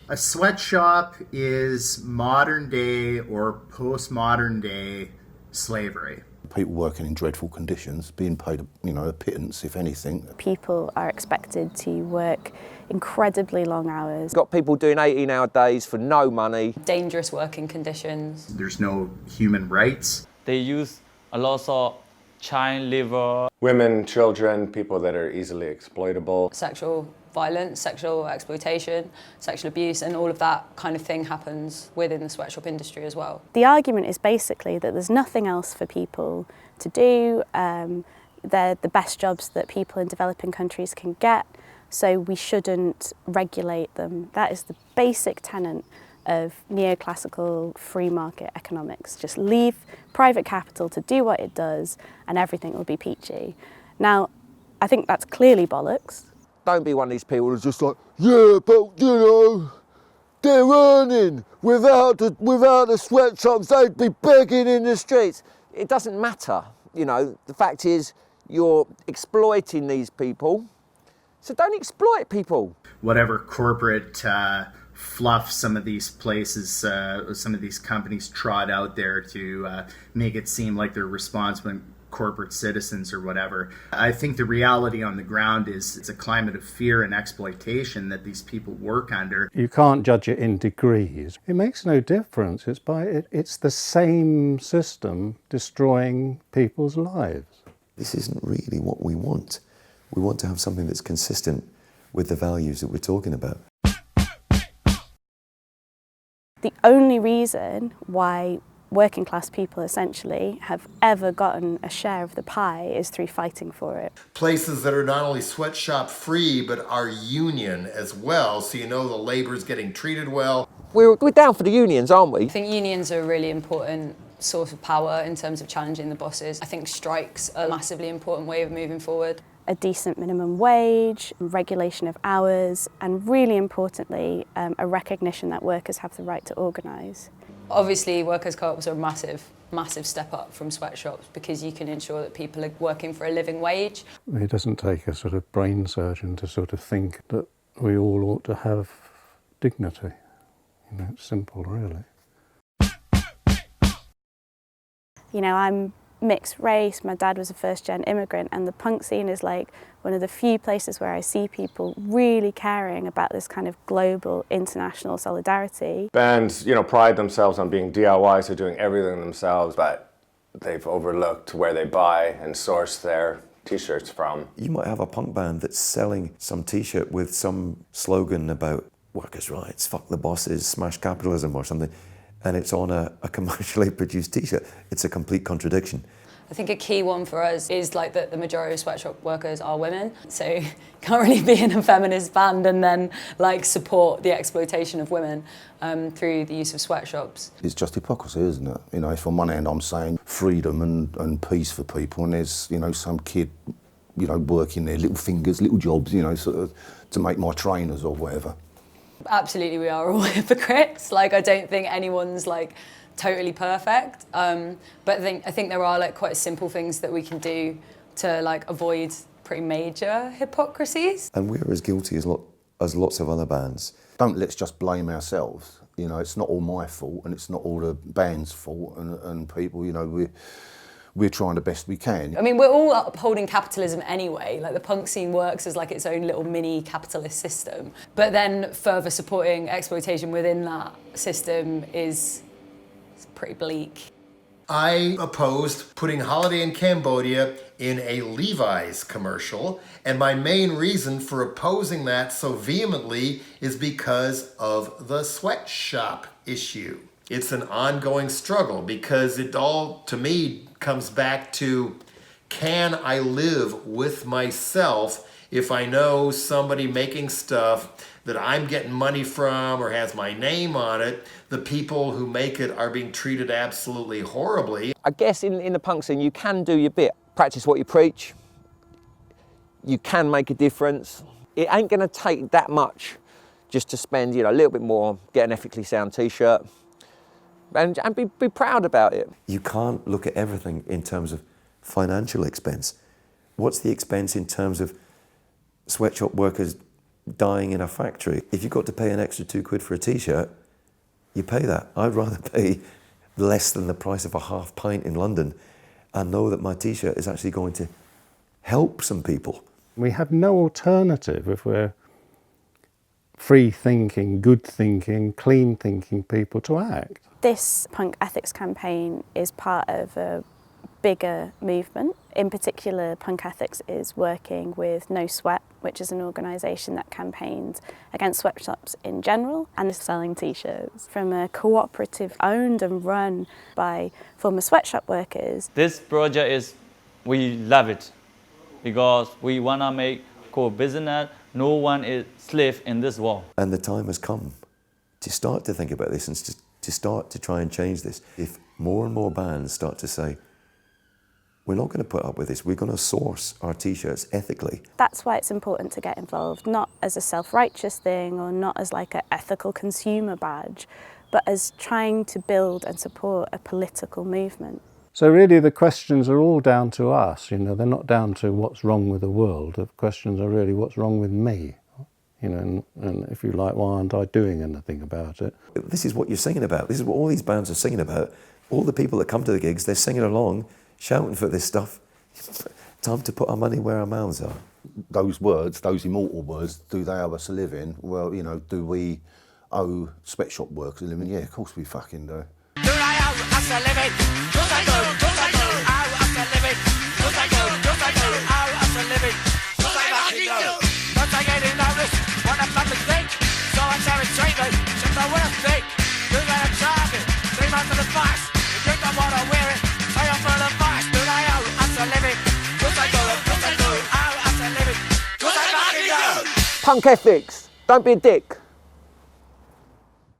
A sweatshop is modern day or postmodern day slavery. People working in dreadful conditions, being paid, a pittance, if anything. People are expected to work incredibly long hours. Got people doing 18-hour days for no money. Dangerous working conditions. There's no human rights. They use a lot of child labor. Women, children, people that are easily exploitable. Sexual violence, sexual exploitation, sexual abuse, and all of that kind of thing happens within the sweatshop industry as well. The argument is basically that there's nothing else for people to do. They're the best jobs that people in developing countries can get, so we shouldn't regulate them. That is the basic tenet of neoclassical free market economics. Just leave private capital to do what it does and everything will be peachy. Now, I think that's clearly bollocks. Don't be one of these people who's just like, Yeah, but they're earning. Without the sweatshops, they'd be begging in the streets. it doesn't matter. The fact is you're exploiting these people, so don't exploit people. Whatever corporate fluff some of these places, some of these companies trot out there to make it seem like they're responsible corporate citizens or whatever. I think the reality on the ground is it's a climate of fear and exploitation that these people work under. You can't judge it in degrees. It makes no difference. It's the same system destroying people's lives. This isn't really what we want. We want to have something that's consistent with the values that we're talking about. The only reason why working class people essentially have ever gotten a share of the pie is through fighting for it. Places that are not only sweatshop free but are union as well, so the labor's getting treated well. We're down for the unions, aren't we? I think unions are a really important source of power in terms of challenging the bosses. I think strikes are a massively important way of moving forward. A decent minimum wage, regulation of hours, and really importantly, a recognition that workers have the right to organise. Obviously, workers' co-ops are a massive step up from sweatshops because you can ensure that people are working for a living wage. It doesn't take a sort of brain surgeon to sort of think that we all ought to have dignity. It's simple, really. I'm mixed race, my dad was a first-gen immigrant, and the punk scene is like one of the few places where I see people really caring about this kind of global, international solidarity. Bands, pride themselves on being DIY, so doing everything themselves, but they've overlooked where they buy and source their t-shirts from. You might have a punk band that's selling some t-shirt with some slogan about workers' rights, fuck the bosses, smash capitalism or something, and it's on a commercially produced t-shirt. It's a complete contradiction. I think a key one for us is that the majority of sweatshop workers are women, so you can't really be in a feminist band and then support the exploitation of women through the use of sweatshops. It's just hypocrisy, isn't it? If on one hand I'm saying freedom and peace for people, and there's some kid working their little fingers, little jobs, sort of to make my trainers or whatever. Absolutely, we are all hypocrites. I don't think anyone's totally perfect, but I think there are quite simple things that we can do to avoid pretty major hypocrisies. And we're as guilty as lots of other bands. Let's just blame ourselves. It's not all my fault, and it's not all the band's fault, and people. We're trying the best we can. I mean, we're all upholding capitalism anyway. The punk scene works as its own little mini capitalist system. But then further supporting exploitation within that system is pretty bleak. I opposed putting Holiday in Cambodia in a Levi's commercial, and my main reason for opposing that so vehemently is because of the sweatshop issue. It's an ongoing struggle because it all, to me, comes back to, can I live with myself if I know somebody making stuff that I'm getting money from or has my name on it? The people who make it are being treated absolutely horribly. I guess in the punk scene you can do your bit. Practice what you preach. You can make a difference. It ain't going to take that much just to spend a little bit more, get an ethically sound t-shirt, and be proud about it. You can't look at everything in terms of financial expense. What's the expense in terms of sweatshop workers dying in a factory. If you've got to pay an extra £2 for a t-shirt, you pay that. I'd rather pay less than the price of a half pint in London and know that my t-shirt is actually going to help some people. We have no alternative if we're free-thinking, good-thinking, clean-thinking people to act. This punk ethics campaign is part of a bigger movement. In particular, punk ethics is working with No Sweat, which is an organisation that campaigns against sweatshops in general and is selling t-shirts from a cooperative owned and run by former sweatshop workers. This project is, we love it because we want to make cool business. No one is slave in this world. And the time has come to start to think about this and to start to try and change this. If more and more bands start to say, we're not going to put up with this, we're going to source our t-shirts ethically. That's why it's important to get involved, not as a self-righteous thing or not as like an ethical consumer badge, but as trying to build and support a political movement. So really the questions are all down to us, you know, they're not down to what's wrong with the world. The questions are really what's wrong with me, you know, and if you like, why aren't I doing anything about it? This is what you're singing about. This is what all these bands are singing about. All the people that come to the gigs, they're singing along, shouting for this stuff. Time to put our money where our mouths are. Those words, those immortal words, do they owe us a living? Well, you know, do we owe sweatshop workers a living? Yeah, of course we fucking do. Do they owe us a living? Do they do? Do they do? Owe us a living? Do they do? Do they do? Owe us a living? Do they fucking do? Don't take any notice what the public think? So I tell it treatment, just the worst thing. Do they have target? 3 months of advice. If you don't want to wear it, pay off for the advice. Do they owe us a living? Do they do? Do they do? Owe us a living? Do they fucking do? Punk ethics, don't be a dick.